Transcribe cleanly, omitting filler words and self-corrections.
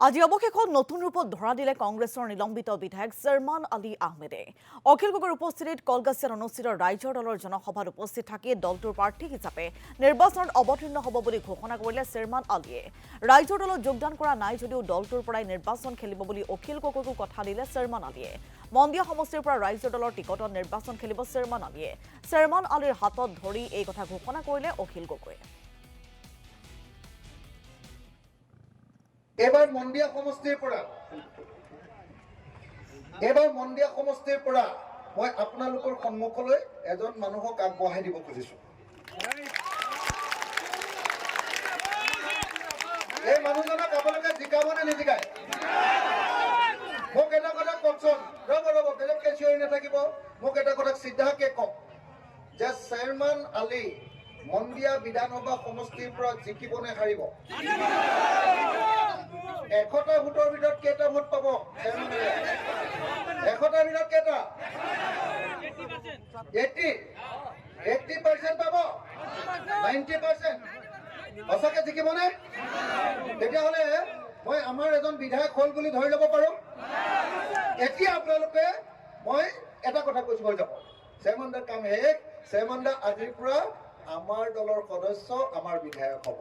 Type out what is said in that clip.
আজি অৱশেষত নতুন ৰূপত ধৰা দিলে কংগ্ৰেছৰ নিলম্বিত বিধায়ক সৰমান আলী আহমেদে। অখিল গগৈৰ উপস্থিতিত কলকাছিয়াত অনুষ্ঠিত ৰাইজৰ দলৰ জনসভাত উপস্থিত থাকি দলটোৰ প্ৰাৰ্থী হিচাপে নিৰ্বাচনত অৱতীৰ্ণ হ'ব বুলি ঘোষণা কৰিলে সৰমান আলীয়ে। ৰাইজৰ দলত যোগদান কৰা নাই যদিও দলটোৰ পৰাই নিৰ্বাচন খেলিব বুলি অখিল গগৈকো কথা দিলে সৰমান আলীয়ে। মন্দিয়া সমষ্টিৰ পৰা ৰাইজৰ দলৰ টিকটত নিৰ্বাচন খেলিব সৰমান আলীয়ে। সৰমান আলীৰ হাতত ধৰি এই কথা ঘোষণা কৰিলে অখিল গগৈয়ে। এবাৰ মন্দিয়া সমষ্টিৰ পৰা মই আপোনালোকৰ সন্মুখলৈ এজন মানুহক আগবঢ়াই দিব খুজিছো। এই মানুহজনক আপোনালোকে জিকাবনে নিজিকায়? মোক এটা কথা কওকচোন। ৰ'ব বেলেগকে চিঞৰি নাথাকিব। মোক এটা কথা চিধাকে কওক যে সৰমান আলী মন্দিয়া বিধানসভা সমষ্টিৰ পৰা জিকিব নে হাৰিব? 100টা ভোটৰ ভিতৰত কেইটা ভোট পাব? 100টাৰ ভিতৰত কেইটা? 80% পাব? 90%? সঁচাকে জিকিবনে? তেতিয়াহ'লে মই আমাৰ এজন বিধায়ক হ'ল বুলি ধৰি ল'ব পাৰোঁ। এতিয়া আপোনালোকে মই এটা কথা কৈছো হৈ যাব। সৰমান দাৰ কাম শেষ। সৰমান দা আজিৰ পৰা আমাৰ দলৰ সদস্য, আমাৰ বিধায়ক হ'ব।